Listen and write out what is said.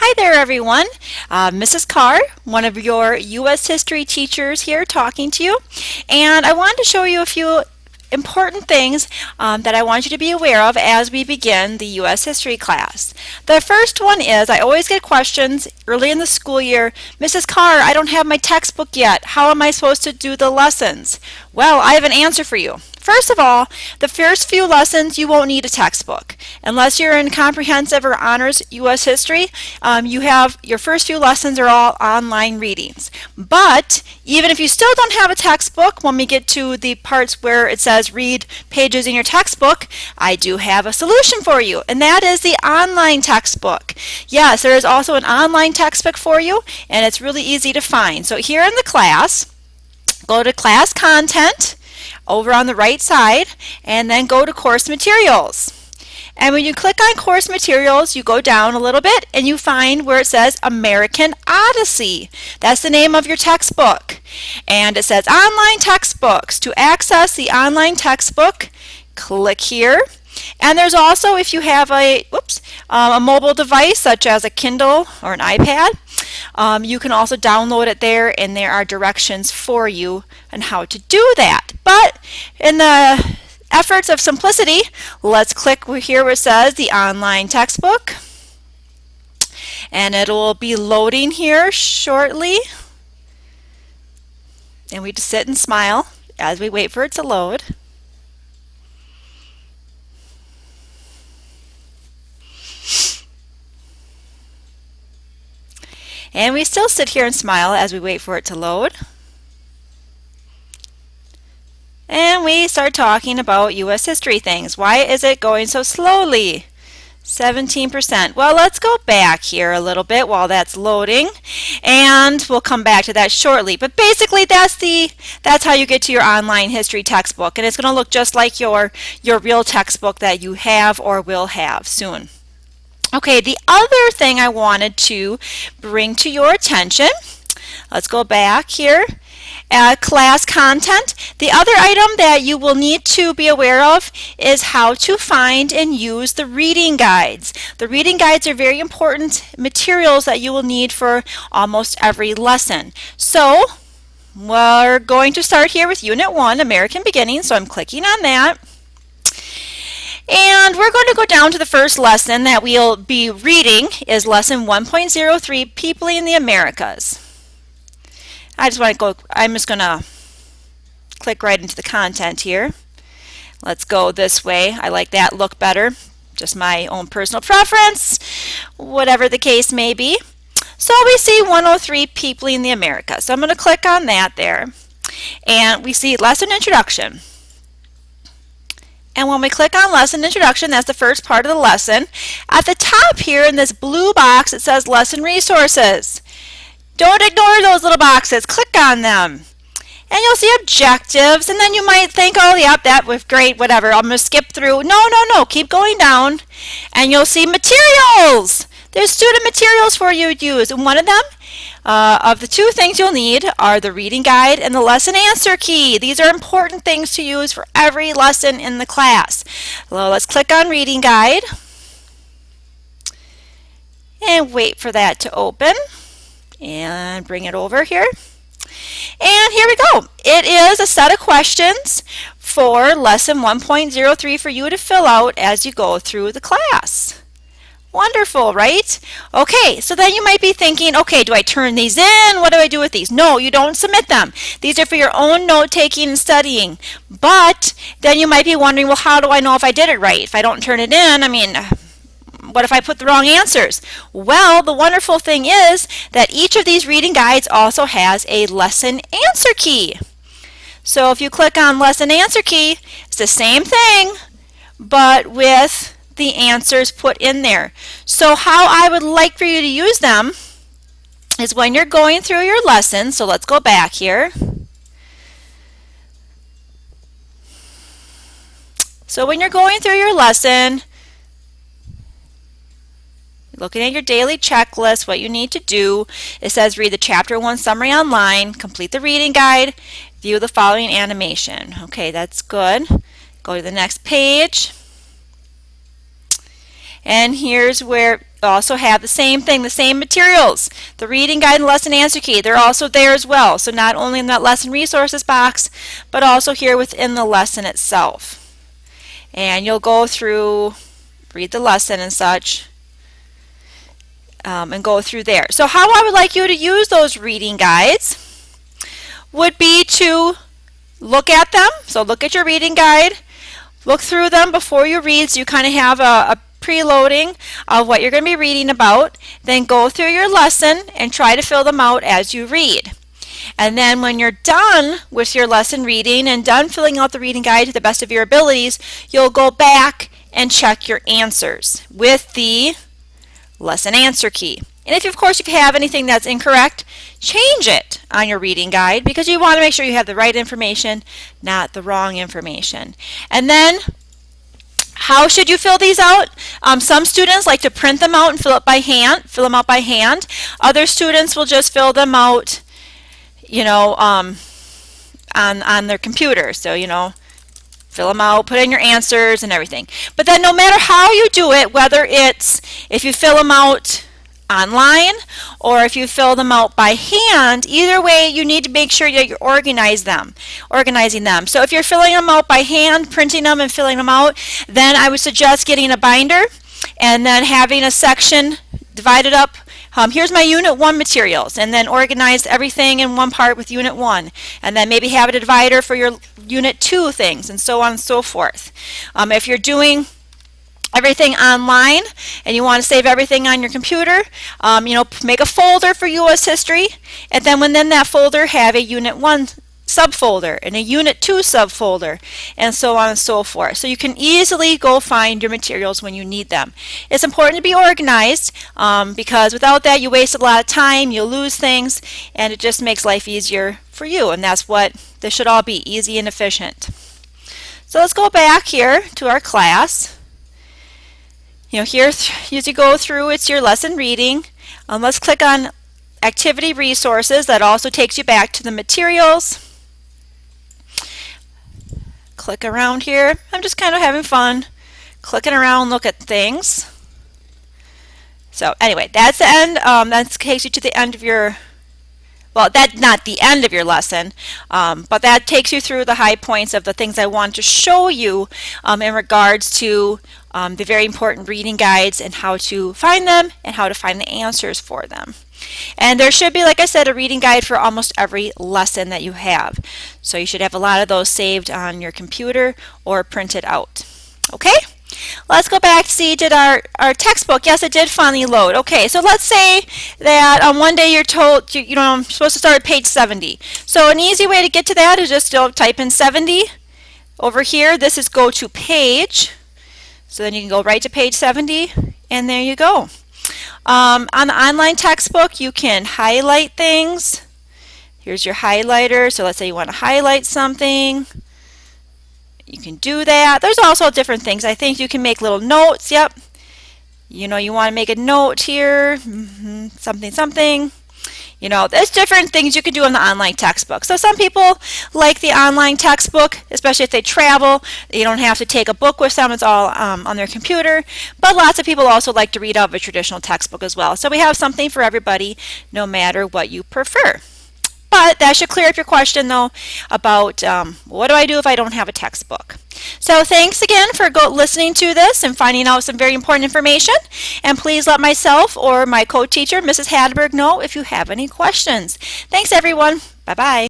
Hi there, everyone. Mrs. Carr, one of your U.S. history teachers here talking to you. And I wanted to show you a few important things that I want you to be aware of as we begin the U.S. history class. The first one is, I always get questions early in the school year, Mrs. Carr, I don't have my textbook yet. How am I supposed to do the lessons? Well, I have an answer for you. First of all, the first few lessons you won't need a textbook. Unless you're in comprehensive or honors U.S. history, you have your first few lessons are all online readings. But even if you still don't have a textbook, when we get to the parts where it says read pages in your textbook, I do have a solution for you, and that is the online textbook. Yes, there is also an online textbook for you, and it's really easy to find. So here in the class, go to class content over on the right side, and then go to course materials. And when you click on course materials, you go down a little bit and you find where it says American Odyssey. That's the name of your textbook. And it says online textbooks. To access the online textbook, click here. And there's also, if you have a mobile device such as a Kindle or an iPad, you can also download it there, and there are directions for you on how to do that. But in the efforts of simplicity, let's click here where it says the online textbook, and it will be loading here shortly. And we just sit and smile as we wait for it to load. And we still sit here and smile as we wait for it to load. And we start talking about U.S. history things. Why is it going so slowly? 17%. Well, let's go back here a little bit while that's loading, and we'll come back to that shortly. But basically, that's how you get to your online history textbook, and it's going to look just like your real textbook that you have or will have soon. Okay, the other thing I wanted to bring to your attention, let's go back here. Class content. The other item that you will need to be aware of is how to find and use the reading guides. The reading guides are very important materials that you will need for almost every lesson. So we're going to start here with Unit 1, American Beginnings, so I'm clicking on that. And we're going to go down to the first lesson that we'll be reading is Lesson 1.03, Peopling in the Americas. I'm just going to click right into the content here. Let's go this way. I like that look better. Just my own personal preference, whatever the case may be. So we see 103, Peopling in the Americas. So I'm going to click on that there. And we see Lesson Introduction. And when we click on Lesson Introduction, that's the first part of the lesson. At the top here in this blue box, it says Lesson Resources. Don't ignore those little boxes. Click on them. And you'll see objectives, and then you might think, oh, yep, that was great, whatever. I'm going to skip through. No. Keep going down, and you'll see materials. There's student materials for you to use, and one of them, of the two things you'll need are the reading guide and the lesson answer key. These are important things to use for every lesson in the class. Well, let's click on reading guide and wait for that to open and bring it over here. And here we go. It is a set of questions for lesson 1.03 for you to fill out as you go through the class. Wonderful, right? Okay, so then you might be thinking, okay, do I turn these in? What do I do with these? No, you don't submit them. These are for your own note-taking and studying. But then you might be wondering, well, how do I know if I did it right? If I don't turn it in, I mean, what if I put the wrong answers? Well, the wonderful thing is that each of these reading guides also has a lesson answer key. So if you click on lesson answer key, it's the same thing, but with the answers put in there. So how I would like for you to use them is when you're going through your lesson, so let's go back here. So when you're going through your lesson, looking at your daily checklist, what you need to do, it says read the Chapter 1 summary online, complete the reading guide, view the following animation. Okay, that's good. Go to the next page. And here's where you also have the same thing, the same materials. The reading guide and lesson answer key, they're also there as well. So not only in that lesson resources box, but also here within the lesson itself. And you'll go through, read the lesson and such, and go through there. So how I would like you to use those reading guides would be to look at them. So look at your reading guide, look through them before you read, so you kind of have a preloading of what you're going to be reading about. Then go through your lesson and try to fill them out as you read. And then when you're done with your lesson reading and done filling out the reading guide to the best of your abilities, you'll go back and check your answers with the lesson answer key. And if, of course, if you have anything that's incorrect, change it on your reading guide, because you want to make sure you have the right information, not the wrong information. And then, how should you fill these out? Some students like to print them out and fill them out by hand. Other students will just fill them out, you know, on their computer. So, you know, fill them out, put in your answers and everything. But then no matter how you do it, whether it's if you fill them out online or if you fill them out by hand, either way you need to make sure that you're organizing them. So if you're filling them out by hand, printing them and filling them out, then I would suggest getting a binder and then having a section divided up. Here's my Unit 1 materials, and then organize everything in one part with Unit 1. And then maybe have a divider for your Unit 2 things, and so on and so forth. If you're doing everything online and you want to save everything on your computer, you know, make a folder for U.S. History, and then within that folder have a Unit 1 subfolder and a Unit 2 subfolder, and so on and so forth. So you can easily go find your materials when you need them. It's important to be organized, because without that you waste a lot of time, you'll lose things, and it just makes life easier for you, and that's what this should all be, easy and efficient. So let's go back here to our class. You know, here as you go through, it's your lesson reading. Let's click on Activity Resources. That also takes you back to the materials. Click around here. I'm just kind of having fun clicking around, look at things. So anyway, that's the end. That takes you to the end of your, well, that's not the end of your lesson, but that takes you through the high points of the things I want to show you in regards to the very important reading guides and how to find them and how to find the answers for them. And there should be, like I said, a reading guide for almost every lesson that you have. So you should have a lot of those saved on your computer or printed out. Okay? Let's go back to see, did our textbook, yes, it did finally load. Okay, so let's say that one day you're told, you know, I'm supposed to start at page 70. So an easy way to get to that is just to type in 70. Over here, this is go to page. So then you can go right to page 70, and there you go. On the online textbook, you can highlight things. Here's your highlighter. So let's say you want to highlight something. You can do that. There's also different things. I think you can make little notes. Yep. You know, you want to make a note here. Something, something. You know, there's different things you can do in the online textbook. So some people like the online textbook, especially if they travel. You don't have to take a book with them. It's all on their computer. But lots of people also like to read out of a traditional textbook as well. So we have something for everybody, no matter what you prefer. But that should clear up your question, though, about what do I do if I don't have a textbook? So thanks again for listening to this and finding out some very important information. And please let myself or my co-teacher, Mrs. Hadberg, know if you have any questions. Thanks, everyone. Bye-bye.